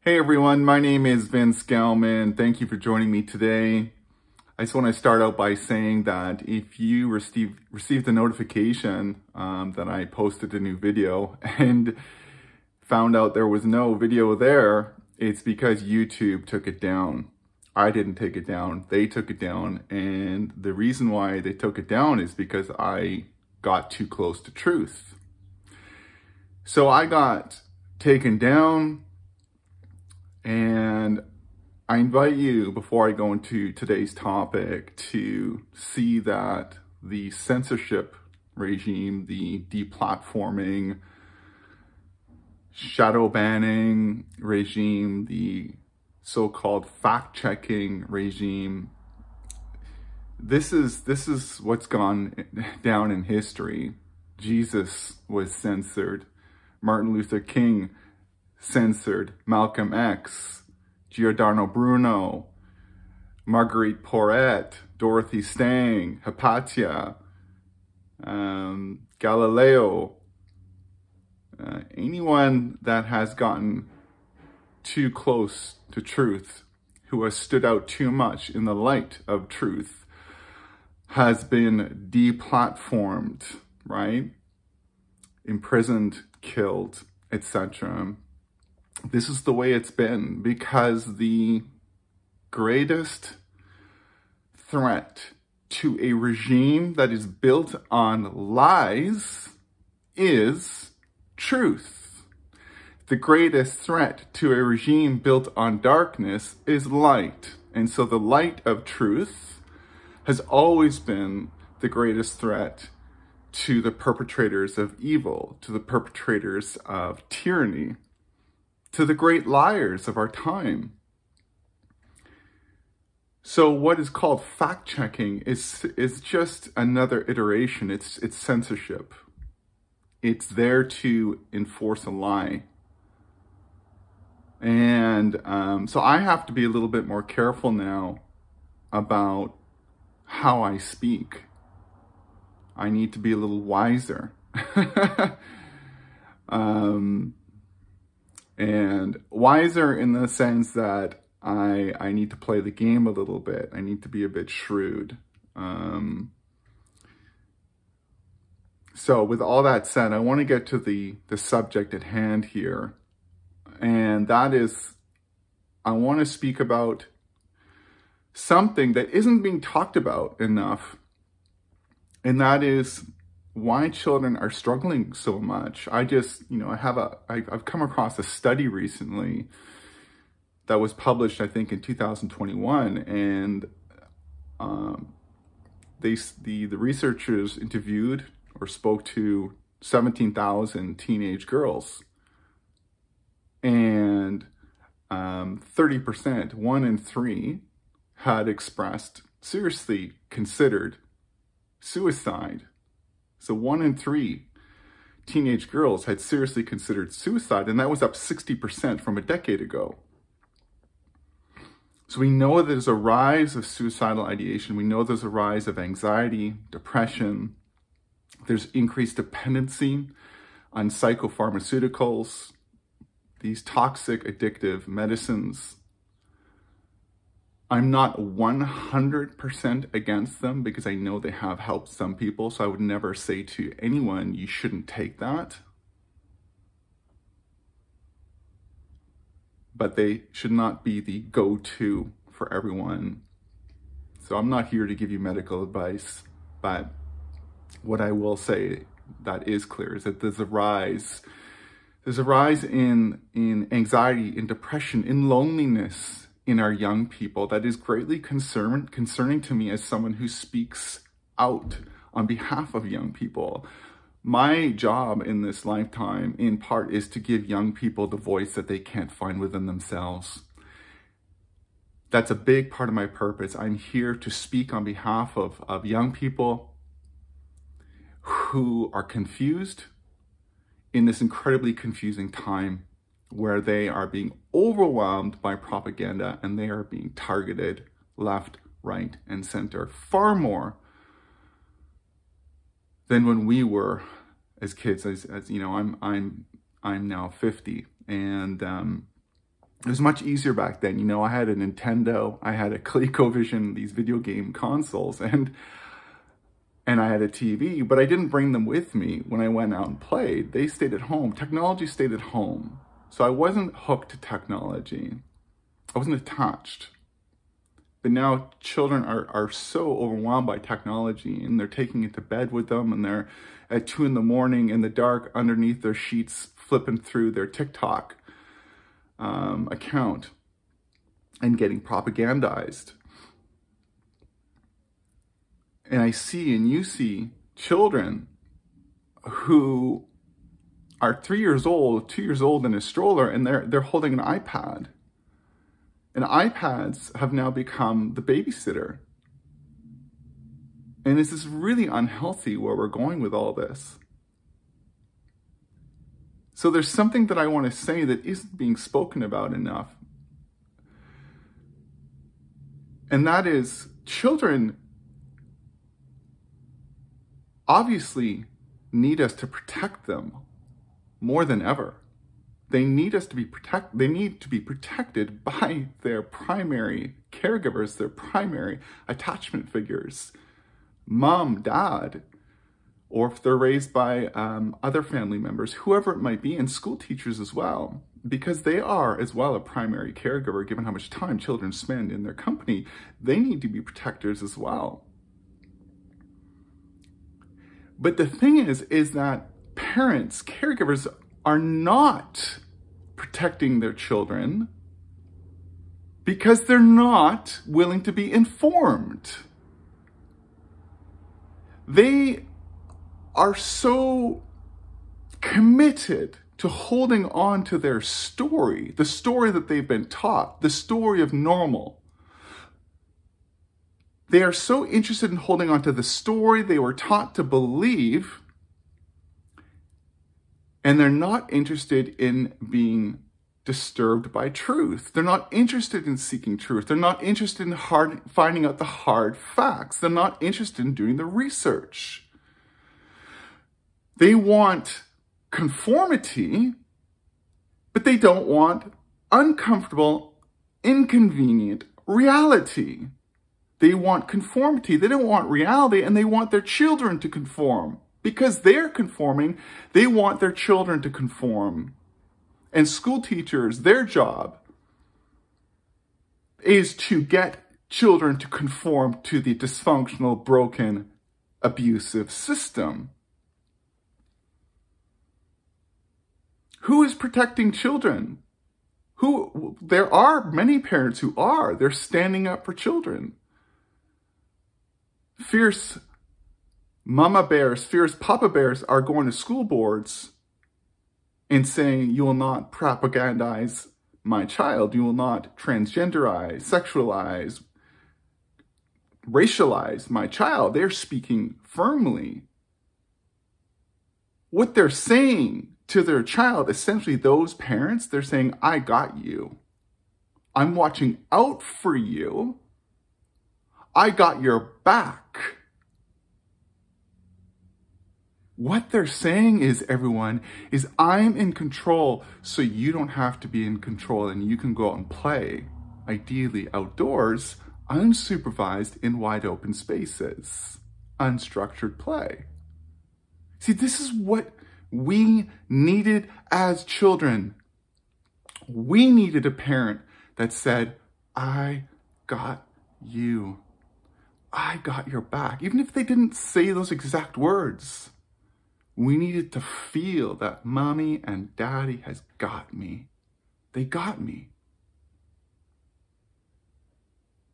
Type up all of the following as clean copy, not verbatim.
Hey everyone, my name is Vince Gelman. Thank you for joining me today. I just want to start out by saying that if you received a notification that I posted a new video and found out there was no video there, it's because YouTube took it down. I didn't take it down, they took it down. And the reason why they took it down is because I got too close to truth. So I got taken down. And I invite you, before I go into today's topic, to see that the censorship regime, the deplatforming, shadow banning regime, the so-called fact-checking regime, this is what's gone down in history. Jesus was censored. Martin Luther King censored, Malcolm X, Giordano Bruno, Marguerite Porete, Dorothy Stang, Hypatia, Galileo, anyone that has gotten too close to truth, who has stood out too much in the light of truth, has been deplatformed, right? Imprisoned, killed, etc. This is the way it's been, because the greatest threat to a regime that is built on lies is truth. The greatest threat to a regime built on darkness is light. And so the light of truth has always been the greatest threat to the perpetrators of evil, to the perpetrators of tyranny, to the great liars of our time. So what is called fact-checking is just another iteration. It's censorship. It's there to enforce a lie. And so I have to be a little bit more careful now about how I speak. I need to be a little wiser. And wiser in the sense that I need to play the game a little bit. I need to be a bit shrewd. So with all that said, I want to get to the subject at hand here. And that is, I want to speak about something that isn't being talked about enough. And that is why children are struggling so much. I've come across a study recently that was published, I think, in 2021, and the researchers interviewed or spoke to 17,000 teenage girls, and 30%, 1 in 3, had seriously considered suicide. So 1 in 3 teenage girls had seriously considered suicide, and that was up 60% from a decade ago. So we know there's a rise of suicidal ideation. We know there's a rise of anxiety, depression. There's increased dependency on psychopharmaceuticals, these toxic, addictive medicines. I'm not 100% against them because I know they have helped some people. So I would never say to anyone, you shouldn't take that. But they should not be the go-to for everyone. So I'm not here to give you medical advice, but what I will say that is clear is that there's a rise in anxiety, in depression, in loneliness, in our young people that is greatly concerning to me as someone who speaks out on behalf of young people. My job in this lifetime, in part, is to give young people the voice that they can't find within themselves. That's a big part of my purpose. I'm here to speak on behalf of young people who are confused in this incredibly confusing time, where they are being overwhelmed by propaganda and they are being targeted left, right, and center far more than when we were as kids. As you know, I'm now 50, and It was much easier back then. You know, I had a Nintendo, I had a ColecoVision, these video game consoles, and I had a TV, but I didn't bring them with me when I went out and played. They stayed at home. Technology stayed at home. So I wasn't hooked to technology. I wasn't attached. But now children are so overwhelmed by technology, and they're taking it to bed with them, and they're at 2 a.m. in the dark underneath their sheets flipping through their TikTok account and getting propagandized. And I see, and you see, children who are 3 years old, 2 years old in a stroller, and they're holding an iPad. And iPads have now become the babysitter. And this is really unhealthy where we're going with all this. So there's something that I want to say that isn't being spoken about enough. And that is, children obviously need us to protect them more than ever. They need us to be they need to be protected by their primary caregivers, their primary attachment figures, mom, dad, or if they're raised by other family members, whoever it might be, and school teachers as well, because they are as well a primary caregiver, given how much time children spend in their company. They need to be protectors as well. But the thing is that parents, caregivers, are not protecting their children because they're not willing to be informed. They are so committed to holding on to their story, the story that they've been taught, the story of normal. They are so interested in holding on to the story they were taught to believe, and they're not interested in being disturbed by truth. They're not interested in seeking truth. They're not interested in finding out the hard facts. They're not interested in doing the research. They want conformity, but they don't want uncomfortable, inconvenient reality. They want conformity. They don't want reality, and they want their children to conform. Because they're conforming, they want their children to conform. And school teachers, their job is to get children to conform to the dysfunctional, broken, abusive system. Who is protecting children? There are many parents who are. They're standing up for children. Fierce mama bears, fierce papa bears are going to school boards and saying, you will not propagandize my child. You will not transgenderize, sexualize, racialize my child. They're speaking firmly. What they're saying to their child, essentially those parents, they're saying, I got you. I'm watching out for you. I got your back. What they're saying is, everyone, is I'm in control so you don't have to be in control, and you can go out and play, ideally outdoors, unsupervised in wide open spaces. Unstructured play. See, this is what we needed as children. We needed a parent that said, I got you. I got your back. Even if they didn't say those exact words. We needed to feel that mommy and daddy has got me. They got me.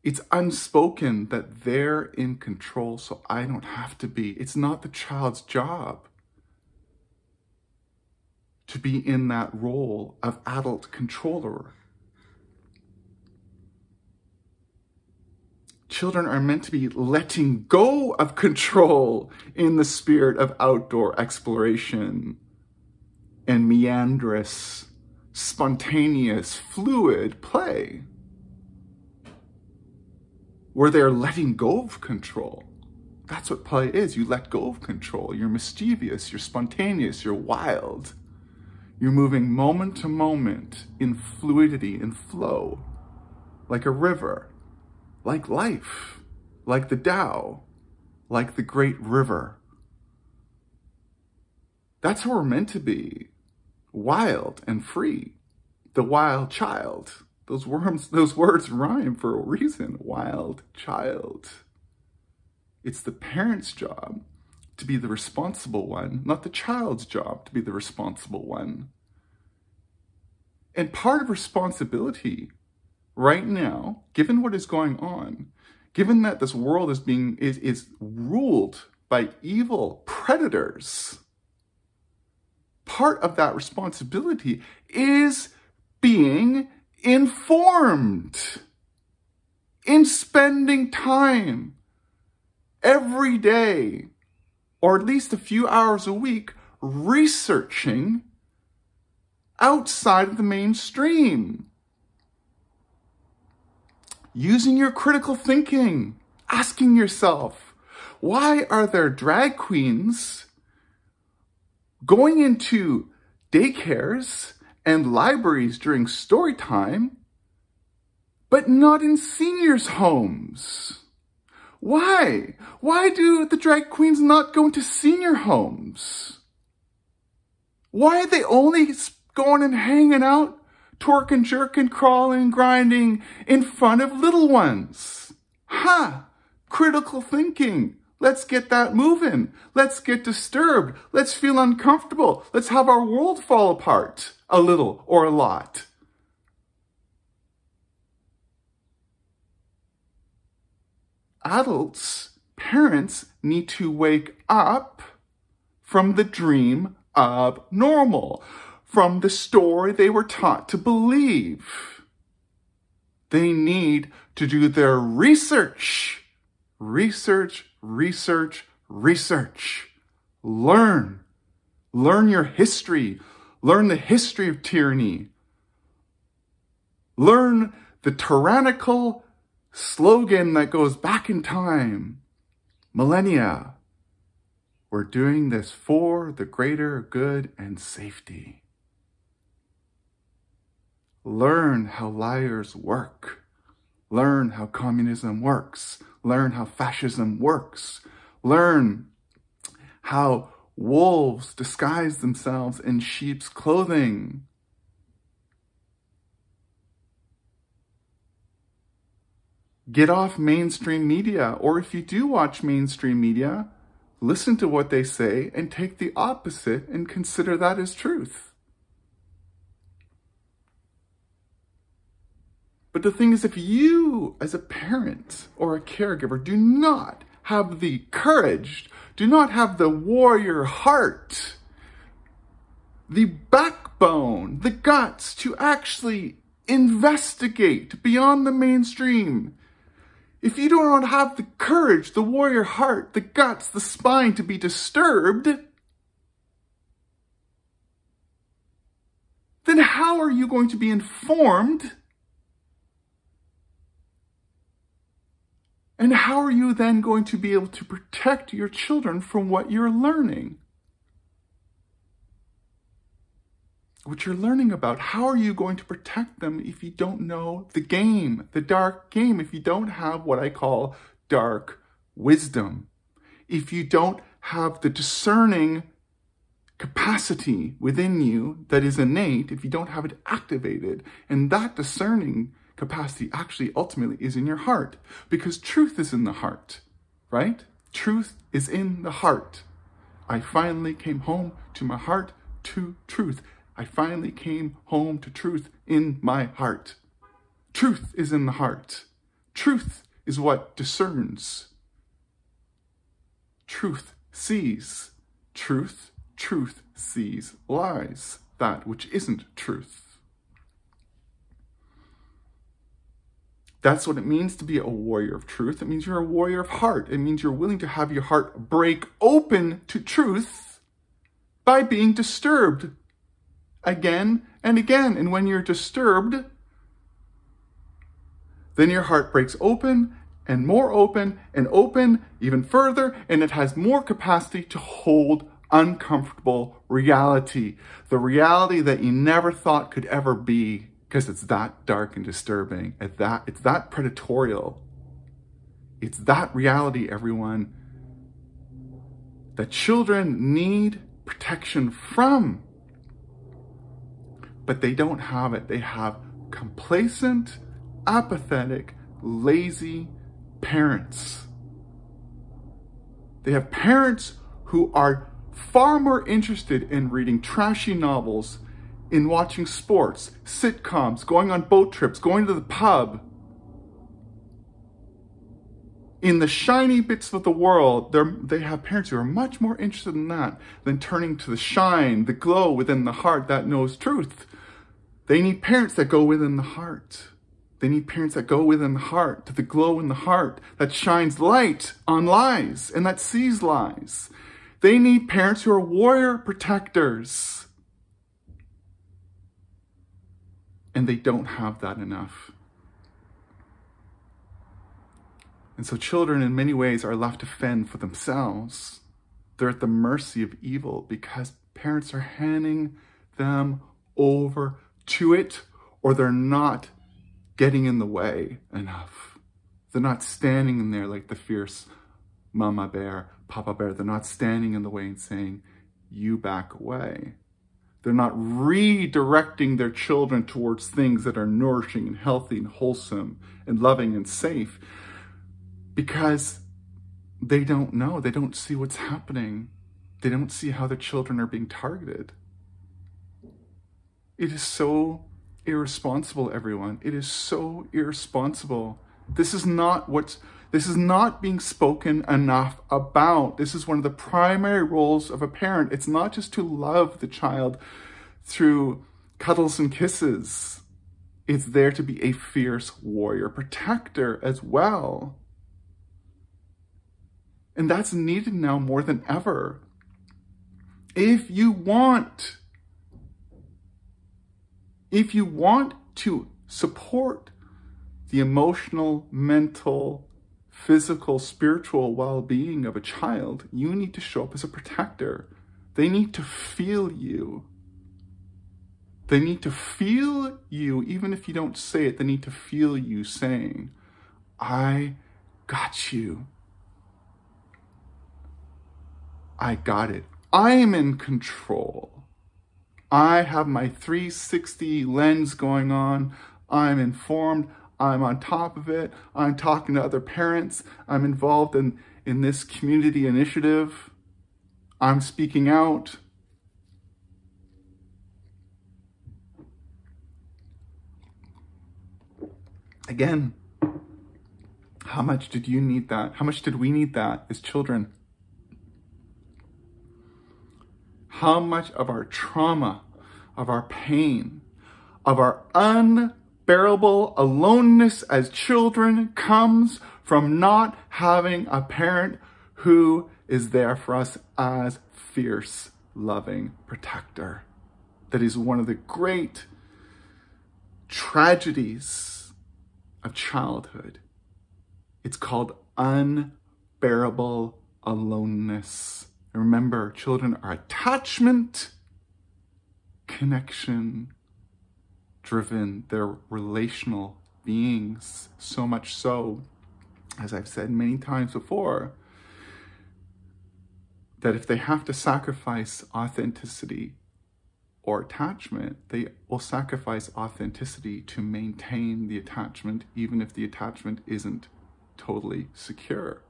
It's unspoken that they're in control, so I don't have to be. It's not the child's job to be in that role of adult controller. Children are meant to be letting go of control in the spirit of outdoor exploration and meandrous, spontaneous, fluid play, where they're letting go of control. That's what play is. You let go of control. You're mischievous, you're spontaneous, you're wild. You're moving moment to moment in fluidity and flow, like a river, like life, like the Tao, like the great river. That's how we're meant to be, wild and free, the wild child. Those words rhyme for a reason, wild child. It's the parent's job to be the responsible one, not the child's job to be the responsible one. And part of responsibility right now, given what is going on, given that this world is ruled by evil predators, part of that responsibility is being informed, in spending time every day, or at least a few hours a week, researching outside of the mainstream. Using your critical thinking, asking yourself, why are there drag queens going into daycares and libraries during story time, but not in seniors' homes? Why? Why do the drag queens not go into senior homes? Why are they only going and hanging out, twerking, jerking, crawling, grinding in front of little ones? Critical thinking. Let's get that moving. Let's get disturbed. Let's feel uncomfortable. Let's have our world fall apart a little or a lot. Adults, parents, need to wake up from the dream of normal, from the story they were taught to believe. They need to do their research. Research. Learn. Learn your history. Learn the history of tyranny. Learn the tyrannical slogan that goes back in time, millennia. We're doing this for the greater good and safety. Learn how liars work. Learn how communism works. Learn how fascism works. Learn how wolves disguise themselves in sheep's clothing. Get off mainstream media, or if you do watch mainstream media, listen to what they say and take the opposite and consider that as truth. But the thing is, if you, as a parent or a caregiver, do not have the courage, do not have the warrior heart, the backbone, the guts to actually investigate beyond the mainstream, if you do not have the courage, the warrior heart, the guts, the spine to be disturbed, then how are you going to be informed? And how are you then going to be able to protect your children from what you're learning? What you're learning about, how are you going to protect them if you don't know the game, the dark game, if you don't have what I call dark wisdom, if you don't have the discerning capacity within you that is innate, if you don't have it activated, and that discerning capacity actually ultimately is in your heart, because truth is in the heart, right? Truth is in the heart. I finally came home to my heart, to truth. I finally came home to truth in my heart. Truth is in the heart. Truth is what discerns. Truth sees. Truth sees lies, that which isn't truth. That's what it means to be a warrior of truth. It means you're a warrior of heart. It means you're willing to have your heart break open to truth by being disturbed again and again. And when you're disturbed, then your heart breaks open and open even further, and it has more capacity to hold uncomfortable reality. The reality that you never thought could ever be, because it's that dark and disturbing. It's that predatorial. It's that reality, everyone, that children need protection from. But they don't have it. They have complacent, apathetic, lazy parents. They have parents who are far more interested in reading trashy novels, in watching sports, sitcoms, going on boat trips, going to the pub. In the shiny bits of the world, they have parents who are much more interested in that than turning to the shine, the glow within the heart that knows truth. They need parents that go within the heart. They need parents that go within the heart, to the glow in the heart that shines light on lies and that sees lies. They need parents who are warrior protectors. And they don't have that enough. And so children in many ways are left to fend for themselves. They're at the mercy of evil because parents are handing them over to it, or they're not getting in the way enough. They're not standing in there like the fierce mama bear, papa bear. They're not standing in the way and saying, you back away. They're not redirecting their children towards things that are nourishing and healthy and wholesome and loving and safe, because they don't know. They don't see what's happening. They don't see how their children are being targeted. It is so irresponsible, everyone. It is so irresponsible. This is not being spoken enough about. This is one of the primary roles of a parent. It's not just to love the child through cuddles and kisses. It's there to be a fierce warrior protector as well. And that's needed now more than ever. If you want to support the emotional, mental, physical, spiritual well-being of a child, you need to show up as a protector. They need to feel you. They need to feel you, even if you don't say it, they need to feel you saying, I got you. I got it. I am in control. I have my 360 lens going on. I'm informed. I'm on top of it. I'm talking to other parents. I'm involved in this community initiative. I'm speaking out. Again, how much did you need that? How much did we need that as children? How much of our trauma, of our pain, of our unbearable aloneness as children comes from not having a parent who is there for us as fierce, loving protector. That is one of the great tragedies of childhood. It's called unbearable aloneness. Remember, children are attachment, connection driven. They're relational beings, so much so, as I've said many times before, that if they have to sacrifice authenticity or attachment, they will sacrifice authenticity to maintain the attachment, even if the attachment isn't totally secure.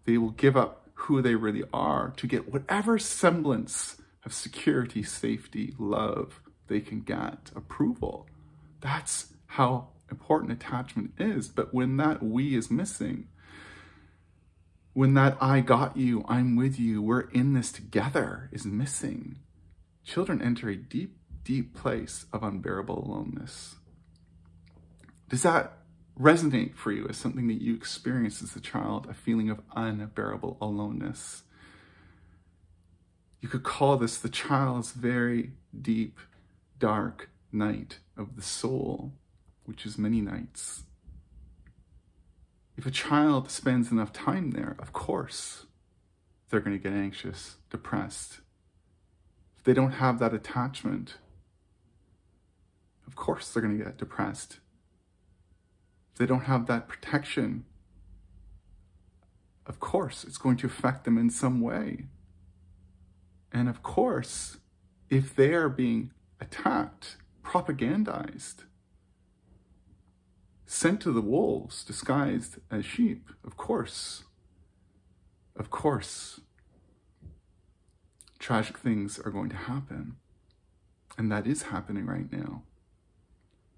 They will give up who they really are to get whatever semblance of security, safety, love they can get, approval. That's how important attachment is. But when that we is missing, when that I got you, I'm with you, we're in this together is missing, children enter a deep, deep place of unbearable aloneness. Does that resonate for you as something that you experienced as a child, a feeling of unbearable aloneness? You could call this the child's very deep, dark night of the soul, which is many nights. If a child spends enough time there, of course, they're going to get anxious, depressed. If they don't have that attachment, of course they're going to get depressed. If they don't have that protection, of course it's going to affect them in some way. And of course, if they are being attacked, propagandized, sent to the wolves disguised as sheep, of course, tragic things are going to happen. And that is happening right now.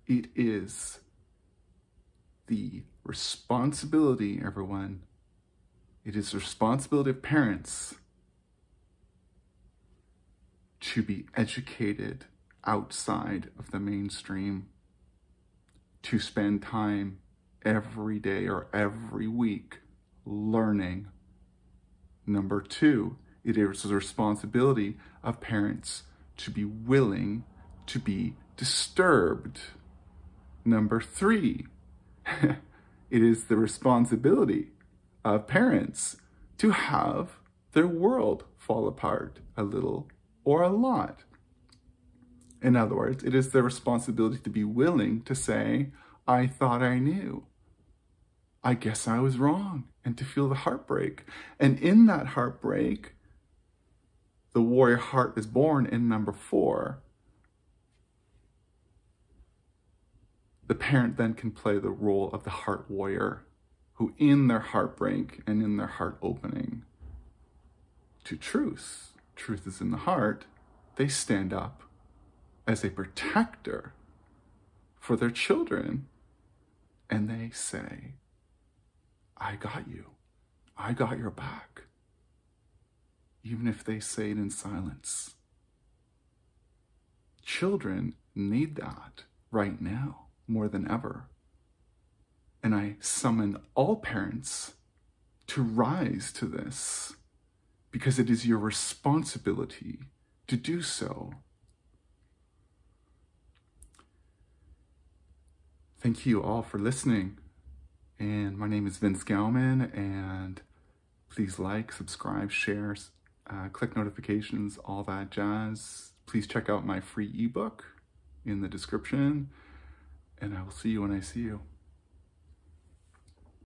It is the responsibility, everyone. It is the responsibility of parents to be educated outside of the mainstream, to spend time every day or every week learning. Number two, it is the responsibility of parents to be willing to be disturbed. Number three, it is the responsibility of parents to have their world fall apart a little or a lot. In other words, it is their responsibility to be willing to say, I thought I knew. I guess I was wrong, and to feel the heartbreak. And in that heartbreak, the warrior heart is born in number 4. The parent then can play the role of the heart warrior, who in their heartbreak and in their heart opening to truth is in the heart, they stand up as a protector for their children, and they say, I got you. I got your back. Even if they say it in silence. Children need that right now more than ever. And I summon all parents to rise to this, because it is your responsibility to do so. Thank you all for listening. And my name is Vince Gauman, and please like, subscribe, share, click notifications, all that jazz. Please check out my free ebook in the description, and I will see you when I see you.